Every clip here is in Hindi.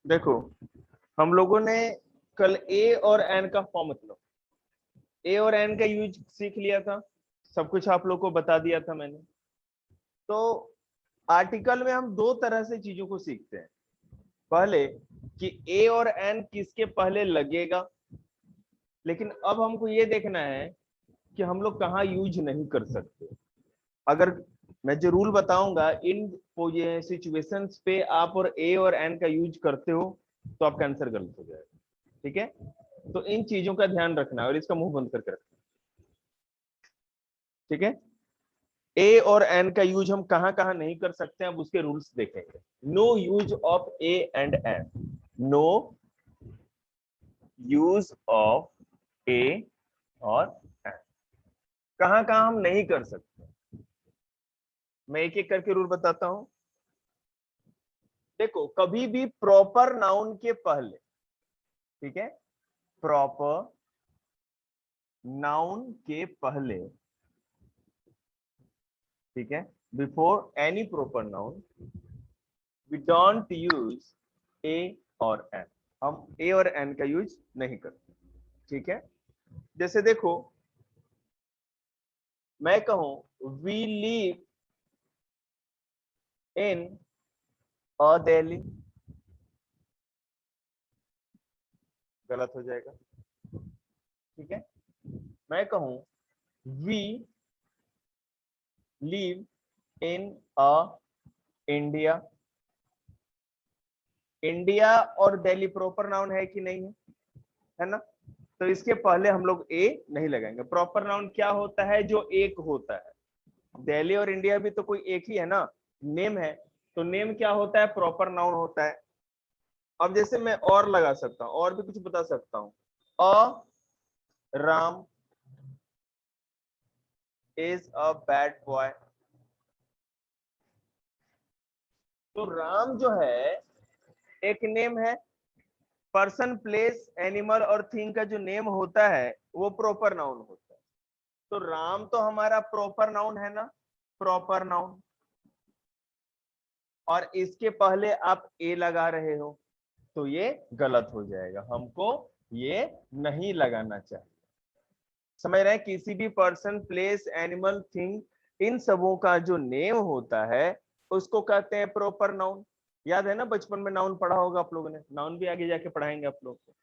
देखो, हम लोगों ने कल ए और एन का फॉर्म, मतलब ए और एन का यूज सीख लिया था, सब कुछ आप लोग को बता दिया था मैंने। तो आर्टिकल में हम दो तरह से चीजों को सीखते हैं। पहले कि ए और एन किसके पहले लगेगा, लेकिन अब हमको ये देखना है कि हम लोग कहाँ यूज नहीं कर सकते। अगर मैं जो रूल बताऊंगा इन सिचुएशंस पे आप और ए और एन का यूज करते हो तो आपका आंसर गलत हो जाएगा। ठीक है, तो इन चीजों का ध्यान रखना है और इसका मुंह बंद करके रखना। ठीक है, ए और एन का यूज हम कहां कहां नहीं कर सकते हैं, अब उसके रूल्स देखेंगे। No use of a and an, no use of a और एन, कहां कहां हम नहीं कर सकते। मैं एक एक करके रूल बताता हूं। देखो, कभी भी प्रॉपर नाउन के पहले, ठीक है, प्रॉपर नाउन के पहले, ठीक है, before any proper noun we don't use a और एन। हम ए और एन का यूज नहीं करते। ठीक है, जैसे देखो, मैं कहूं we live in a Delhi, गलत हो जाएगा। ठीक है, मैं कहूं we live in a India, India और दिल्ली प्रॉपर नाउन है कि नहीं है, है ना? तो इसके पहले हम लोग ए नहीं लगाएंगे। प्रॉपर नाउन क्या होता है? जो एक होता है। दिल्ली और इंडिया भी तो कोई एक ही है ना, नेम है। तो नेम क्या होता है? प्रॉपर नाउन होता है। अब जैसे मैं और लगा सकता हूं, और भी कुछ बता सकता हूं। A Ram is a bad boy. तो राम जो है एक नेम है। पर्सन, प्लेस, एनिमल और थिंग का जो नेम होता है वो प्रॉपर नाउन होता है। तो राम तो हमारा प्रॉपर नाउन है ना, प्रॉपर नाउन। और इसके पहले आप ए लगा रहे हो तो ये गलत हो जाएगा, हमको ये नहीं लगाना चाहिए। समझ रहे हैं? किसी भी पर्सन, प्लेस, एनिमल, थिंग, इन सबों का जो नेम होता है उसको कहते हैं प्रॉपर नाउन। याद है ना, बचपन में नाउन पढ़ा होगा आप लोगों ने, नाउन भी आगे जाके पढ़ाएंगे आप लोग को।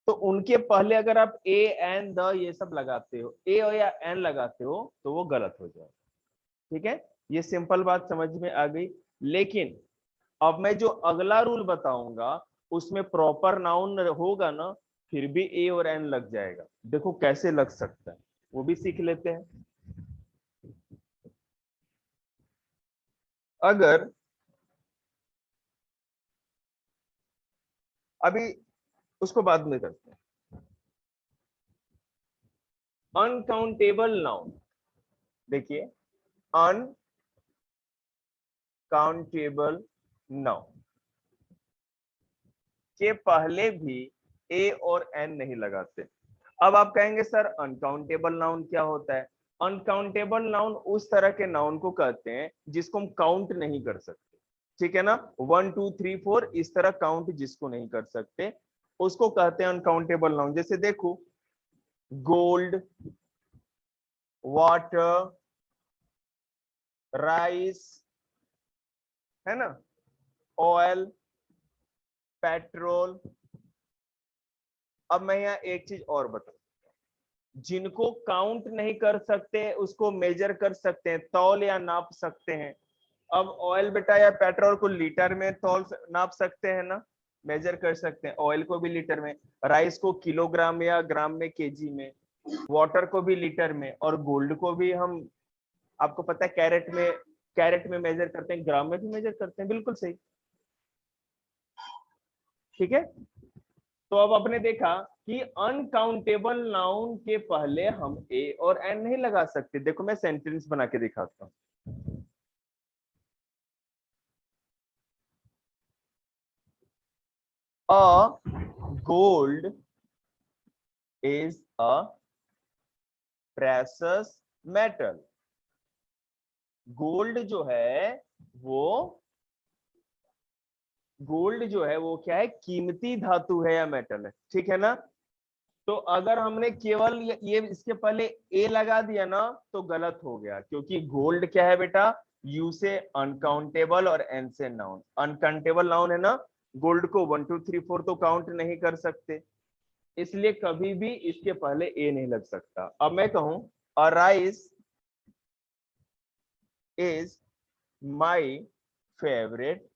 तो उनके पहले अगर आप ए एन द ये सब लगाते हो, ए और या एन लगाते हो तो वो गलत हो जाएगा। ठीक है, ये सिंपल बात समझ में आ गई। लेकिन अब मैं जो अगला रूल बताऊंगा उसमें प्रॉपर नाउन होगा ना, फिर भी ए और एन लग जाएगा। देखो कैसे लग सकता है, वो भी सीख लेते हैं। अगर अभी उसको बाद में करते हैं। अनकाउंटेबल नाउन, देखिए, अनकाउंटेबल नाउन के पहले भी ए और एन नहीं लगाते। अब आप कहेंगे सर अनकाउंटेबल नाउन क्या होता है? अनकाउंटेबल नाउन उस तरह के नाउन को कहते हैं जिसको हम काउंट नहीं कर सकते। ठीक है ना, 1 2 3 4 इस तरह काउंट जिसको नहीं कर सकते उसको कहते हैं अनकाउंटेबल नाउन। जैसे देखो, गोल्ड, वाटर, राइस, है ना, ऑयल, पेट्रोल। अब मैं यहाँ एक चीज और बता, जिनको काउंट नहीं कर सकते उसको मेजर कर सकते हैं, तौल या नाप सकते हैं। अब ऑयल बेटा या पेट्रोल को लीटर में तौल नाप सकते हैं ना, मेजर कर सकते हैं। ऑयल को भी लीटर में, राइस को किलोग्राम या ग्राम में, केजी में, वाटर को भी लीटर में, और गोल्ड को भी हम, आपको पता है, कैरेट में, कैरेट में मेजर करते हैं, ग्राम में भी मेजर करते हैं। बिल्कुल सही। ठीक है, तो अब आपने देखा कि अनकाउंटेबल नाउन के पहले हम ए और एन नहीं लगा सकते। देखो मैं सेंटेंस बना के दिखाता हूं। A gold is a precious metal. Gold जो है वो गोल्ड जो है वो क्या है, कीमती धातु है या मेटल है, ठीक है ना। तो अगर हमने केवल ये इसके पहले ए लगा दिया ना तो गलत हो गया, क्योंकि गोल्ड क्या है बेटा, यू से अनकाउंटेबल और एन से नाउन। अनकाउंटेबल नाउन है ना, गोल्ड को 1 2 3 4 तो काउंट नहीं कर सकते, इसलिए कभी भी इसके पहले ए नहीं लग सकता। अब मैं कहूं a rice is my favourite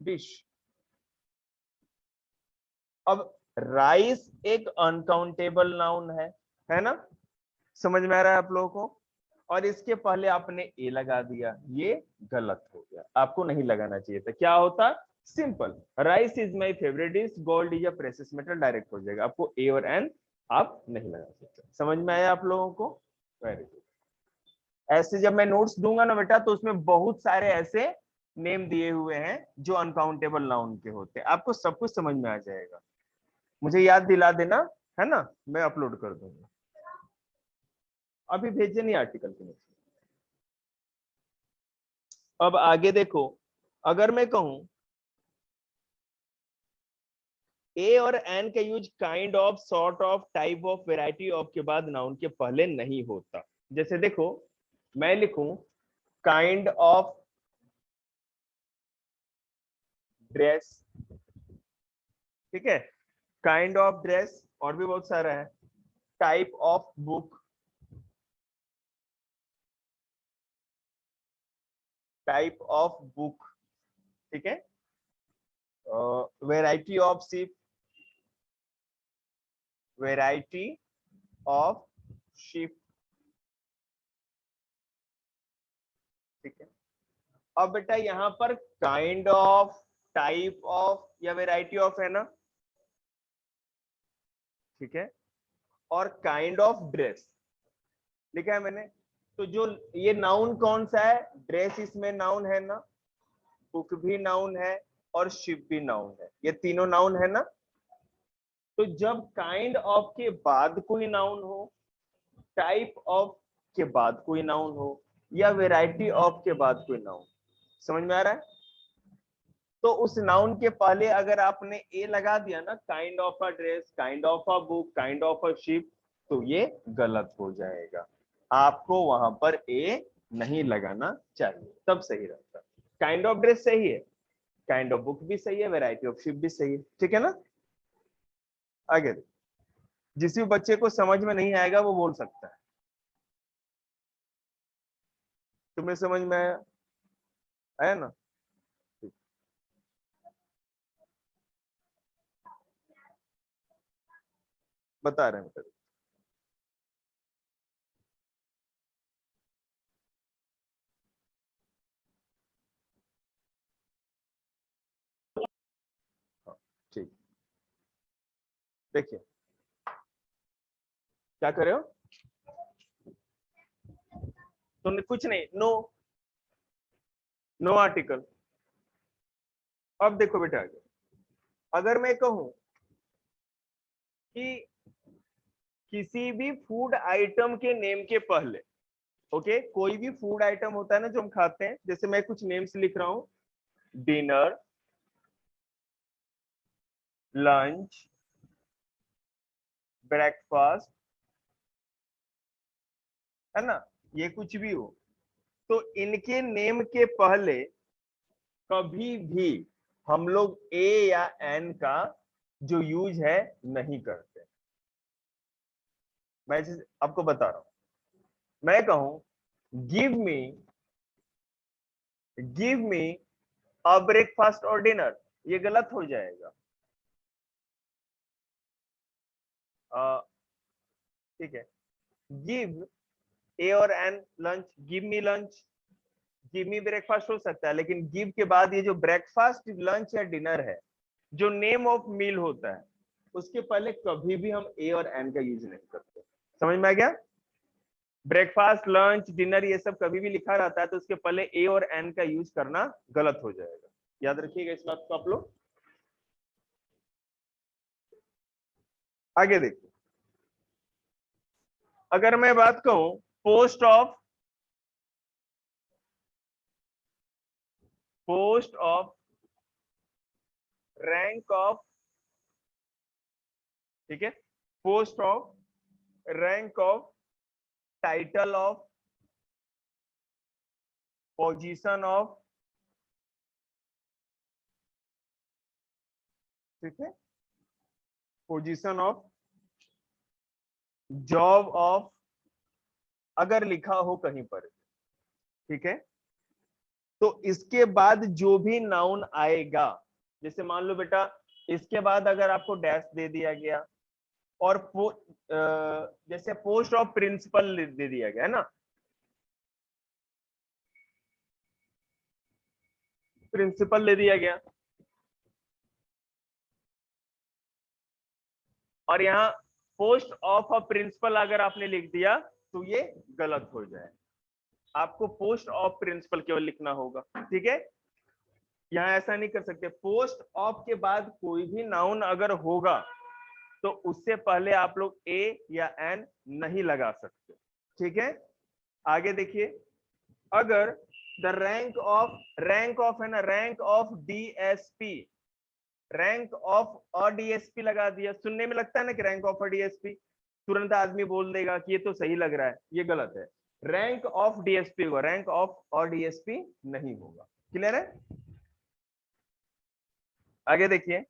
dish. अब राइस एक अनकाउंटेबल नाउन है ना, समझ में आ रहा है आप लोगों को। और इसके पहले आपने ए लगा दिया, ये गलत हो गया, आपको नहीं लगाना चाहिए था। क्या होता, simple, rice is my favourite dish, gold is a precious metal, direct हो जाएगा। आपको ए और एन आप नहीं लगा सकते। समझ में आया आप लोगों को, वेरी गुड। ऐसे जब मैं नोट्स दूंगा ना बेटा, तो उसमें बहुत सारे ऐसे नेम दिए हुए हैं जो अनकाउंटेबल नाउन के होते हैं, आपको सब कुछ समझ में आ जाएगा। मुझे याद दिला देना, है ना, मैं अपलोड कर दूंगा। अभी भेजे नहीं आर्टिकल के नीचे। अब आगे देखो, अगर मैं कहूं ए और एन का use kind of, sort of, type of, variety of के बाद नाउन के पहले नहीं होता। जैसे देखो, मैं लिखूं काइंड ऑफ ड्रेस, ठीक है, काइंड ऑफ ड्रेस, और भी बहुत सारा है, type of book, type of book, ठीक है, variety of ship, variety of ship, ठीक है। अब बेटा यहाँ पर काइंड ऑफ, टाइप ऑफ या वेराइटी ऑफ है ना, ठीक है, और काइंड ऑफ ड्रेस लिखा है मैंने। तो जो ये नाउन कौन सा है, ड्रेस इसमें नाउन है ना, बुक भी नाउन है और शिप भी नाउन है, ये तीनों नाउन है ना। तो जब काइंड ऑफ के बाद कोई नाउन हो, टाइप ऑफ के बाद कोई नाउन हो, या वेराइटी ऑफ के बाद कोई नाउन, समझ में आ रहा है। तो उस नाउन के पहले अगर आपने ए लगा दिया ना, kind of a dress, kind of a book, kind of a ship, तो ये गलत हो जाएगा। आपको वहां पर ए नहीं लगाना चाहिए, तब सही रहता। काइंड ऑफ ड्रेस सही है, काइंड ऑफ बुक भी सही है, वेराइटी ऑफ शिप भी सही है, ठीक है ना। आगे जिस भी बच्चे को समझ में नहीं आएगा वो बोल सकता है, तुम्हें समझ में आया, आया ना। बता रहे हैं, हाँ, ठीक, देखिए क्या करे हो, तुमने कुछ नहीं, नो, नो आर्टिकल। अब देखो बेटा आगे, अगर मैं कहूं कि किसी भी फूड आइटम के नेम के पहले, ओके, कोई भी फूड आइटम होता है ना जो हम खाते हैं, जैसे मैं कुछ नेम्स लिख रहा हूं, डिनर, लंच, ब्रेकफास्ट, है ना, ये कुछ भी हो, तो इनके नेम के पहले कभी भी हम लोग ए या एन का जो यूज है नहीं करते। मैं आपको बता रहा हूं, मैं कहूं give me, give me a breakfast और डिनर, ये गलत हो जाएगा। ठीक है, गिव ए और an lunch, give me lunch, give me breakfast हो सकता है, लेकिन गिव के बाद ये जो ब्रेकफास्ट, लंच या डिनर है, जो नेम ऑफ मील होता है, उसके पहले कभी भी हम ए और एन का यूज नहीं करते। समझ में आ गया, ब्रेकफास्ट, लंच, डिनर ये सब कभी भी लिखा रहता है तो उसके पहले ए और एन का यूज करना गलत हो जाएगा, याद रखिएगा इस बात को आप लोग। आगे देखिए, अगर मैं बात कहूं post of post of, rank of, ठीक है, post of, rank of, title of, position of, ठीक है, पोजीशन ऑफ, जॉब ऑफ, अगर लिखा हो कहीं पर, ठीक है। तो इसके बाद जो भी नाउन आएगा, जैसे मान लो बेटा इसके बाद अगर आपको डैश दे दिया गया और जैसे पोस्ट ऑफ प्रिंसिपल दे दिया गया है ना, प्रिंसिपल दे दिया गया और यहाँ पोस्ट ऑफ अ प्रिंसिपल अगर आपने लिख दिया तो ये गलत हो जाए। आपको पोस्ट ऑफ प्रिंसिपल केवल लिखना होगा, ठीक है। यहाँ ऐसा नहीं कर सकते, पोस्ट ऑफ के बाद कोई भी नाउन अगर होगा तो उससे पहले आप लोग ए या एन नहीं लगा सकते, ठीक है। आगे देखिए, अगर द रैंक ऑफ है ना, rank of DSP, rank of और डीएसपी लगा दिया, सुनने में लगता है ना कि रैंक ऑफ और डीएसपी, तुरंत आदमी बोल देगा कि ये तो सही लग रहा है, ये गलत है। रैंक ऑफ डीएसपी होगा, रैंक ऑफ और डीएसपी नहीं होगा। क्लियर है? आगे देखिए,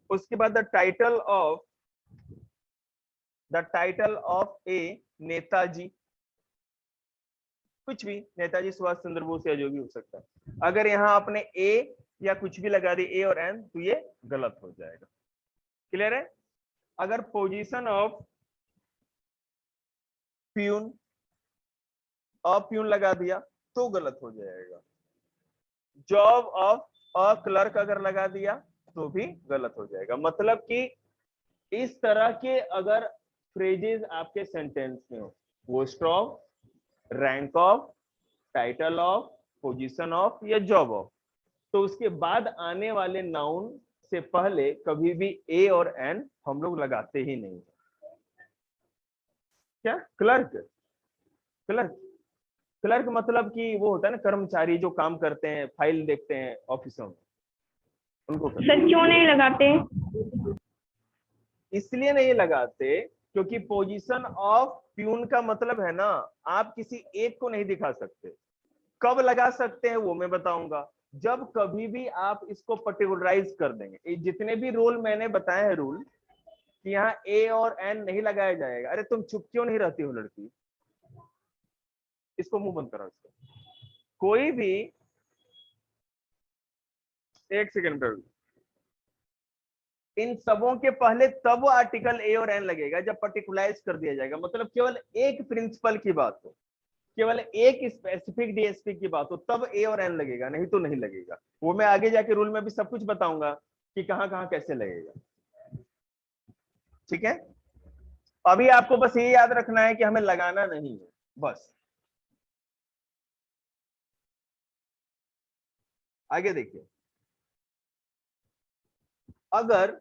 उसके बाद द टाइटल ऑफ ए नेताजी, कुछ भी, नेताजी सुभाष चंद्र बोस या जो भी हो सकता है। अगर यहाँ आपने ए या कुछ भी लगा दी, ए और एन, तो ये गलत हो जाएगा। क्लियर है? अगर पोजीशन ऑफ प्यून, प्यून लगा दिया तो गलत हो जाएगा। जॉब ऑफ अ क्लर्क अगर लगा दिया तो भी गलत हो जाएगा। मतलब कि इस तरह के अगर फ्रेजेस आपके सेंटेंस में हो, post of, rank of, title of, position of या जॉब ऑफ, तो उसके बाद आने वाले नाउन से पहले कभी भी ए और एन हम लोग लगाते ही नहीं। क्या? क्लर्क, क्लर्क, क्लर्क मतलब कि वो होता है ना कर्मचारी जो काम करते हैं, फाइल देखते हैं ऑफिसों में, उनको सर क्यों नहीं लगाते? इसलिए नहीं लगाते क्योंकि पोजीशन ऑफ प्यून का मतलब है ना, आप किसी एक को नहीं दिखा सकते। कब लगा सकते हैं वो मैं बताऊंगा, जब कभी भी आप इसको पर्टिकुलराइज कर देंगे। जितने भी रूल मैंने बताए हैं रूल, कि यहाँ ए और एन नहीं लगाया जाएगा। अरे तुम चुप क्यों नहीं रहती हो लड़की, इसको मुंह बंद करो इसको। कोई भी, एक सेकेंड पर, इन सबों के पहले तब आर्टिकल ए और एन लगेगा जब पर्टिकुलराइज कर दिया जाएगा। मतलब केवल एक प्रिंसिपल की बात हो, केवल एक स्पेसिफिक डीएसपी की बात हो, तब ए और एन लगेगा, नहीं तो नहीं लगेगा। वो मैं आगे जाके रूल में भी सब कुछ बताऊंगा कि कहां कहां कैसे लगेगा। ठीक है, अभी आपको बस ये याद रखना है कि हमें लगाना नहीं है, बस। आगे देखिए, अगर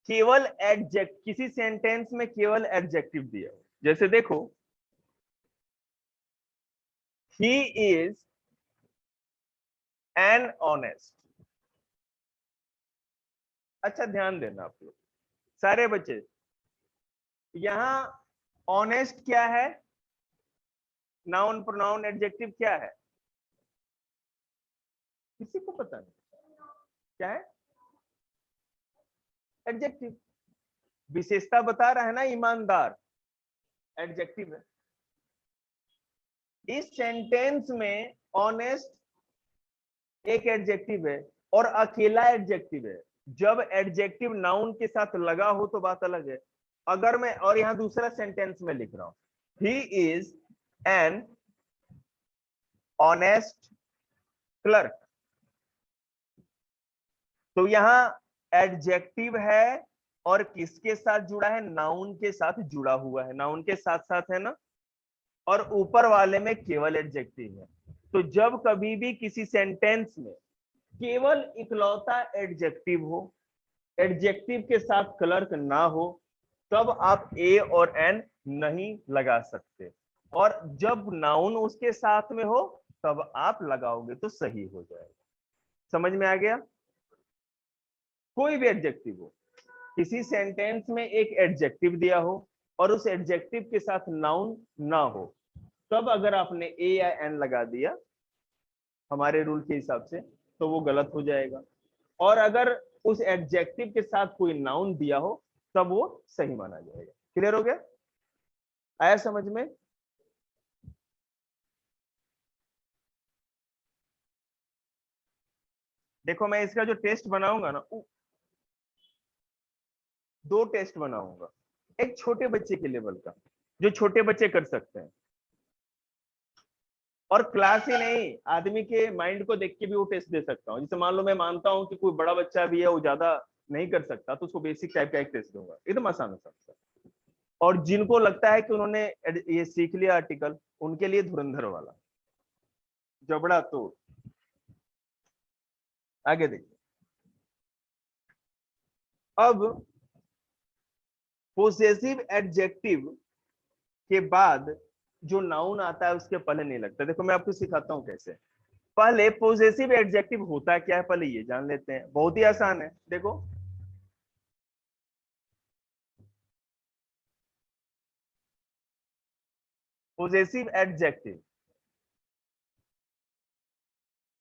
केवल एडजेक्ट, किसी सेंटेंस में केवल एडजेक्टिव दिया हो, जैसे देखो, ही इज एन ऑनेस्ट। अच्छा ध्यान देना आप लोग सारे बच्चे, यहां ऑनेस्ट क्या है, नाउन, प्रोनाउन, एडजेक्टिव क्या है, किसी को पता नहीं क्या है? एडजेक्टिव। विशेषता बता रहा है ना, ईमानदार, एडजेक्टिव है। इस सेंटेंस में ऑनेस्ट एक एडजेक्टिव है और अकेला एडजेक्टिव है। जब एडजेक्टिव नाउन के साथ लगा हो तो बात अलग है। अगर मैं, और यहां दूसरा सेंटेंस में लिख रहा हूं, he is an honest clerk, तो यहां एडजेक्टिव है और किसके साथ जुड़ा है? नाउन के साथ जुड़ा हुआ है, नाउन के साथ साथ है ना, और ऊपर वाले में केवल एडजेक्टिव है। तो जब कभी भी किसी सेंटेंस में केवल इकलौता एडजेक्टिव हो, एडजेक्टिव के साथ क्लर्क ना हो, तब आप ए और एन नहीं लगा सकते। और जब नाउन उसके साथ में हो तब आप लगाओगे तो सही हो जाएगा। समझ में आ गया? कोई भी एडजेक्टिव हो, किसी सेंटेंस में एक एडजेक्टिव दिया हो और उस एडजेक्टिव के साथ नाउन ना हो, तब अगर आपने ए या एन लगा दिया हमारे रूल के हिसाब से तो वो गलत हो जाएगा, और अगर उस एडजेक्टिव के साथ कोई नाउन दिया हो तब वो सही माना जाएगा। क्लियर हो गया? आया समझ में? देखो मैं इसका जो टेस्ट बनाऊंगा ना, दो टेस्ट बनाऊंगा, एक छोटे बच्चे के लेवल का जो छोटे बच्चे कर सकते हैं, और क्लास ही नहीं, आदमी के माइंड को देख के भी वो टेस्ट दे सकता हूँ। जैसे मान लो मैं मानता हूँ कि कोई बड़ा बच्चा भी है वो ज्यादा नहीं कर सकता, तो उसको बेसिक टाइप का एक टेस्ट दूंगा, एकदम आसान हो सकता है। और जिनको लगता है कि उन्होंने ये सीख लिया आर्टिकल, उनके लिए धुरंधर वाला जबड़ा तोड़। आगे देखिए, अब पोसेसिव एडजेक्टिव के बाद जो नाउन आता है उसके पहले नहीं लगता। देखो मैं आपको सिखाता हूं कैसे। पहले पोसेसिव एडजेक्टिव होता क्या है पहले ये जान लेते हैं, बहुत ही आसान है। देखो पोसेसिव एडजेक्टिव,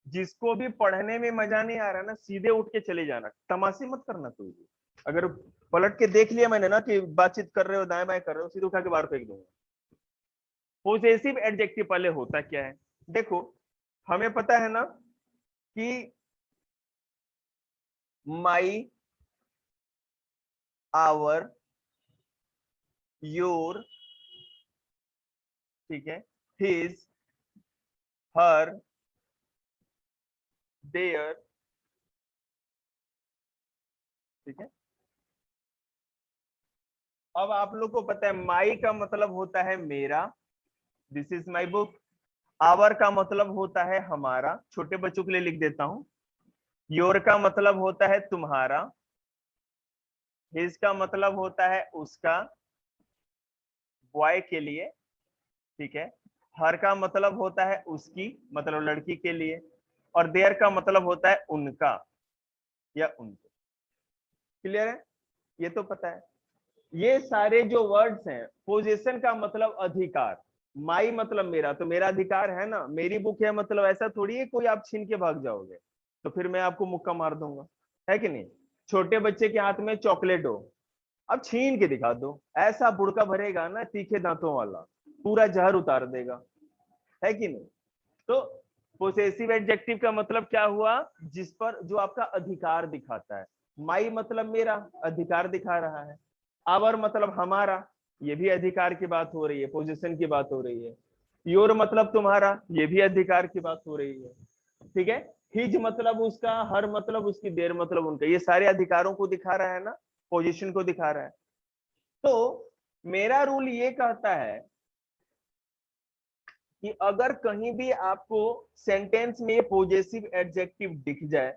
जिसको भी पढ़ने में मजा नहीं आ रहा ना, सीधे उठ के चले जाना, तमाशे मत करना कोई भी। अगर पलट के देख लिया मैंने ना कि बातचीत कर रहे हो, दाएं बाएं कर रहे हो, सीधे उठा के बाहर फेंक दूंगा। पोसेसिव एडजेक्टिव पहले होता क्या है? देखो हमें पता है ना कि माई, आवर, योर, ठीक है, हिज, हर, देयर, ठीक है। अब आप लोग को पता है माई का मतलब होता है मेरा, this is my book. Our का मतलब होता है हमारा, छोटे बच्चों के लिए लिख देता हूं। योर का मतलब होता है तुम्हारा। हिज का मतलब होता है उसका, बॉय के लिए, ठीक है। हर का मतलब होता है उसकी, मतलब लड़की के लिए। और देयर का मतलब होता है उनका या उनके। क्लियर है? ये तो पता है। ये सारे जो वर्ड्स हैं, पोजीशन का मतलब अधिकार, माई मतलब मेरा, तो मेरा अधिकार है ना, मेरी बुक है, मतलब ऐसा थोड़ी है कोई आप छीन के भाग जाओगे तो फिर मैं आपको मुक्का मार दूंगा, है कि नहीं? छोटे बच्चे के हाथ में चॉकलेट हो, अब छीन के दिखा दो, ऐसा बुड़का भरेगा ना तीखे दांतों वाला, पूरा जहर उतार देगा, है कि नहीं? तो पोसेसिव एडजेक्टिव का मतलब क्या हुआ? जिस पर जो आपका अधिकार दिखाता है। माई मतलब मेरा, अधिकार दिखा रहा है। आवर मतलब हमारा, ये भी अधिकार की बात हो रही है, पोजीशन की बात हो रही है। योर मतलब तुम्हारा, ये भी अधिकार की बात हो रही है, ठीक है। हिज मतलब उसका, हर मतलब उसकी, देर मतलब उनका, ये सारे अधिकारों को दिखा रहा है ना, पोजीशन को दिखा रहा है। तो मेरा रूल ये कहता है कि अगर कहीं भी आपको सेंटेंस में पॉजिटिव एडजेक्टिव दिख जाए,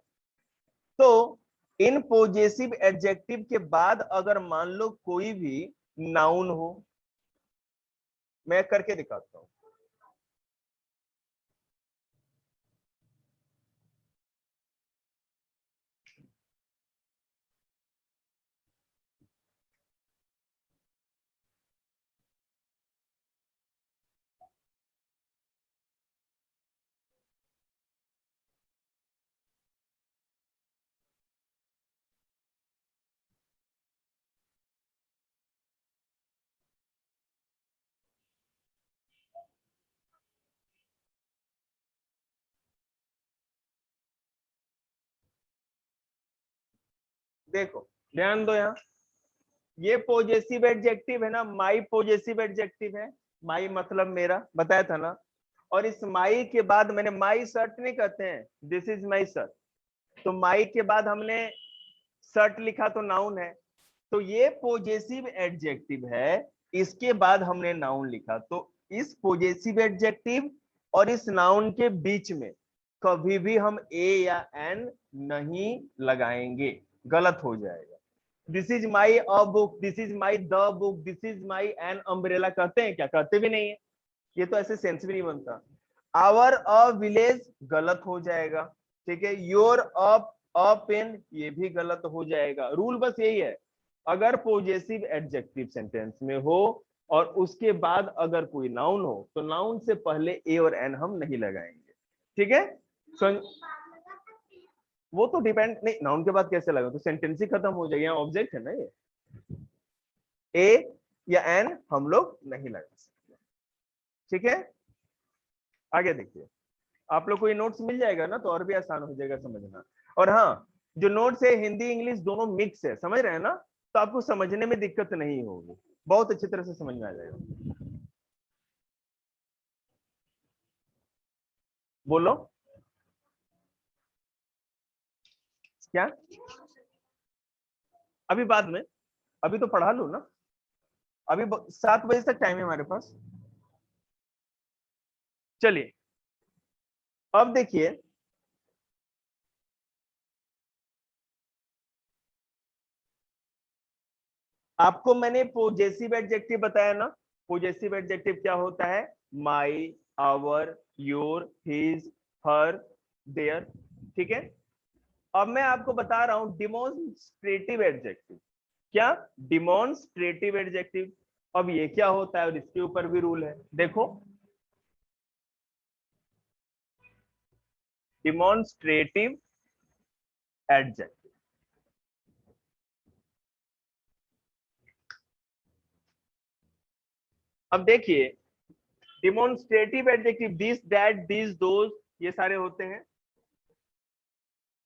तो इन पॉजिटिव एडजेक्टिव के बाद अगर मान लो कोई भी नाउन हो, मैं करके दिखाता हूं। देखो ध्यान दो, यहां ये पॉजिटिव एडजेक्टिव है ना, माई पॉजिटिव एडजेक्टिव है। माई मतलब मेरा, बताया था ना। और इस माई के बाद मैंने, माई शर्ट नहीं कहते हैं, दिस इज माई शर्ट, तो माई के बाद हमने शर्ट लिखा तो नाउन है, तो ये पॉजिटिव एडजेक्टिव है। इसके बाद हमने नाउन लिखा, तो इस पॉजिटिव एडजेक्टिव और इस नाउन के बीच में कभी भी हम ए या एन नहीं लगाएंगे, गलत हो जाएगा। This is my a book, this is my the book, this is my an umbrella कहते हैं क्या? कहते भी नहीं है, ये तो ऐसे सेंस भी नहीं बनता। आवर अ विलेज गलत हो जाएगा, ठीक है। योर अ पेन ये भी गलत हो जाएगा। रूल बस यही है, अगर पॉजेसिव एडजेक्टिव सेंटेंस में हो और उसके बाद अगर कोई नाउन हो तो नाउन से पहले ए और एन हम नहीं लगाएंगे, ठीक है। वो तो डिपेंड नहीं, नाउन के बाद कैसे लगा, तो सेंटेंस ही खत्म हो जाएगी, ऑब्जेक्ट है ना ये। ए या एन हम लोग नहीं लगा सकते, ठीक है। आगे देखिए, आप लोग को ये नोट्स मिल जाएगा ना, तो और भी आसान हो जाएगा समझना। और हाँ, जो नोट्स है हिंदी इंग्लिश दोनों मिक्स है, समझ रहे हैं ना, तो आपको समझने में दिक्कत नहीं होगी, बहुत अच्छी तरह से समझ में आ जाएगा। बोलो क्या, अभी बाद में, अभी तो पढ़ा लो ना, अभी 7 बजे तक टाइम है हमारे पास। चलिए अब देखिए, आपको मैंने पॉजेसिव एडजेक्टिव बताया ना। पॉजेसिव एडजेक्टिव क्या होता है, my, our, your, his, her, their, ठीक है। अब मैं आपको बता रहा हूं डिमॉन्स्ट्रेटिव एडजेक्टिव। क्या, डिमॉन्स्ट्रेटिव एडजेक्टिव। अब ये क्या होता है और इसके ऊपर भी रूल है, देखो। डिमॉन्स्ट्रेटिव एडजेक्टिव, अब देखिए, demonstrative adjective this that this those ये सारे होते हैं।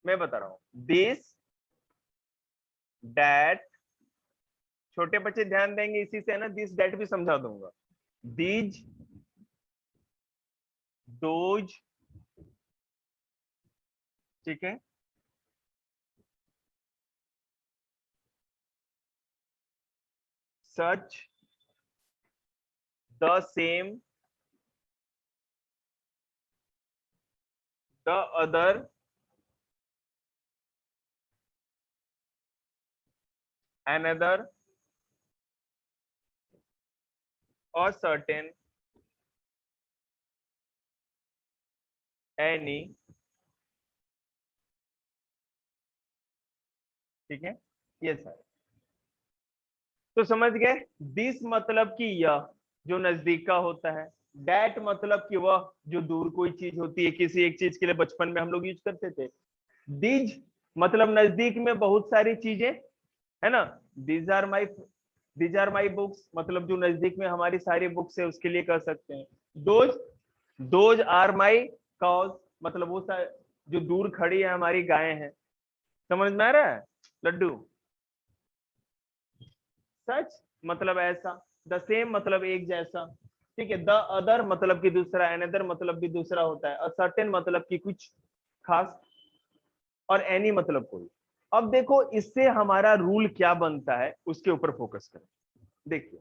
मैं बता रहा हूं दिस दैट, छोटे बच्चे ध्यान देंगे इसी से है ना, दिस दैट भी समझा दूंगा। दीज, दोज, ठीक है। Such, the same, the other, another, or certain, any, ठीक है। ये सर, तो समझ गए। दिस मतलब कि यह जो नजदीक का होता है, दैट मतलब कि वह जो दूर कोई चीज होती है, किसी एक चीज के लिए बचपन में हम लोग यूज करते थे। दीज मतलब नजदीक में बहुत सारी चीजें, है ना। These are my, these are my books मतलब जो नजदीक में हमारी सारी बुक्स है उसके लिए कर सकते हैं। Those, those are my cars मतलब वो जो दूर खड़ी है हमारी गायें हैं। समझ में आ रहा है लड्डू। सच मतलब ऐसा, द सेम मतलब एक जैसा, ठीक है। द अदर मतलब कि दूसरा, अनदर मतलब भी दूसरा होता है, सर्टेन मतलब कि कुछ खास, और एनी मतलब कोई। अब देखो इससे हमारा रूल क्या बनता है उसके ऊपर फोकस करें। देखिए,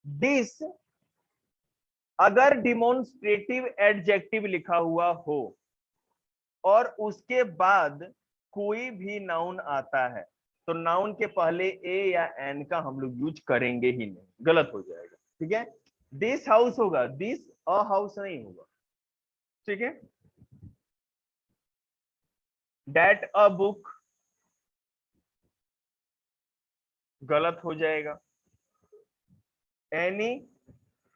दिस अगर डिमॉन्स्ट्रेटिव एडजेक्टिव लिखा हुआ हो और उसके बाद कोई भी नाउन आता है, तो नाउन के पहले ए या एन का हम लोग यूज करेंगे ही नहीं, गलत हो जाएगा, ठीक है। दिस हाउस होगा, दिस अ हाउस नहीं होगा, ठीक है। दैट अ बुक गलत हो जाएगा। एनी,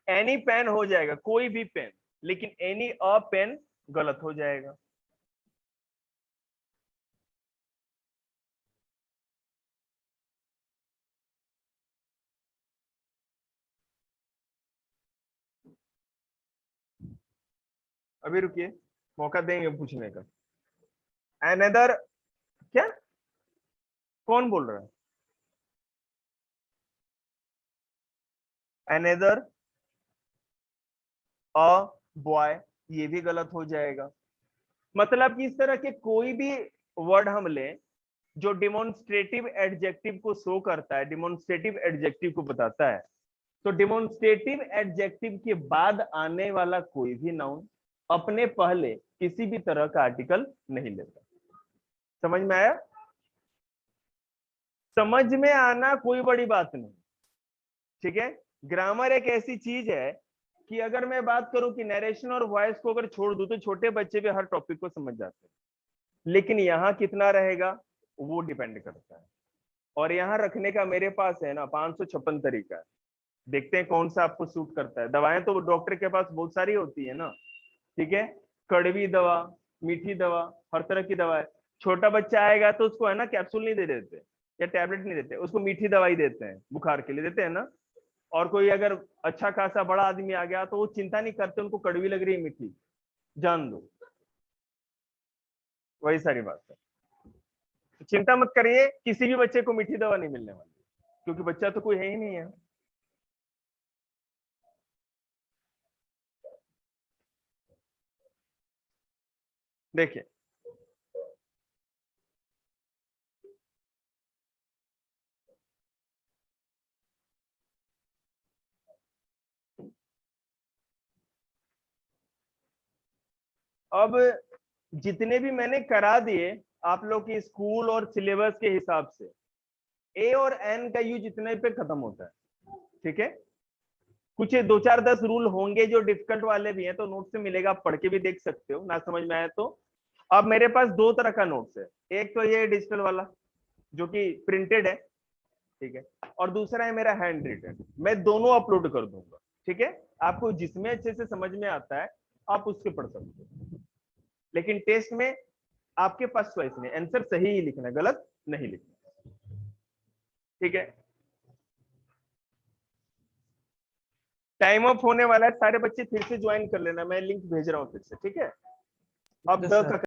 एनी पेन हो जाएगा, कोई भी पेन, लेकिन एनी अ पेन गलत हो जाएगा। अभी रुकिए, मौका देंगे पूछने का। अनदर, क्या, कौन बोल रहा है, अनदर अ बॉय ये भी गलत हो जाएगा। मतलब कि इस तरह के कोई भी वर्ड हम लें जो डिमॉन्स्ट्रेटिव एडजेक्टिव को शो करता है, डिमॉन्स्ट्रेटिव एडजेक्टिव को बताता है, तो डिमॉन्स्ट्रेटिव एडजेक्टिव के बाद आने वाला कोई भी नाउन अपने पहले किसी भी तरह का आर्टिकल नहीं लेता। समझ में आया। समझ में आना कोई बड़ी बात नहीं, ठीक है। ग्रामर एक ऐसी चीज है कि अगर मैं बात करूं कि नरेशन और वॉइस को अगर छोड़ दूं तो छोटे बच्चे भी हर टॉपिक को समझ जाते हैं, लेकिन यहाँ कितना रहेगा वो डिपेंड करता है। और यहाँ रखने का मेरे पास है ना 556 तरीका है, देखते हैं कौन सा आपको सूट करता है। दवाएं तो डॉक्टर के पास बहुत सारी होती है ना, ठीक है, कड़वी दवा, मीठी दवा, हर तरह की दवा है। छोटा बच्चा आएगा तो उसको है ना कैप्सूल नहीं दे देते या टैबलेट नहीं देते, उसको मीठी दवाई देते हैं, बुखार के लिए देते हैं ना। और कोई अगर अच्छा खासा बड़ा आदमी आ गया तो वो चिंता नहीं करते, उनको कड़वी लग रही है मीठी, जान दो, वही सारी बात है। तो चिंता मत करिए, किसी भी बच्चे को मीठी दवा नहीं मिलने वाली, क्योंकि बच्चा तो कोई है ही नहीं है। देखिए अब जितने भी मैंने करा दिए आप लोग की स्कूल और सिलेबस के हिसाब से, ए और एन का यूज इतने पे खत्म होता है, ठीक है। कुछ 2 4 10 रूल होंगे जो डिफिकल्ट वाले भी हैं, तो नोट से मिलेगा, आप पढ़ के भी देख सकते हो, ना समझ में आया तो। अब मेरे पास 2 तरह का नोट्स है, एक तो ये डिजिटल वाला जो कि प्रिंटेड है, ठीक है, और दूसरा है मेरा हैंड रिटन। मैं दोनों अपलोड कर दूंगा, ठीक है। आपको जिसमें अच्छे से समझ में आता है आप उसके पढ़ सकते हो, लेकिन टेस्ट में आपके पास चॉइस नहीं, आंसर सही ही लिखना, गलत नहीं लिखना, ठीक है। टाइम ऑफ होने वाला है, सारे बच्चे फिर से ज्वाइन कर लेना, मैं लिंक भेज रहा हूँ फिर से, ठीक है। अब ओके द सर। का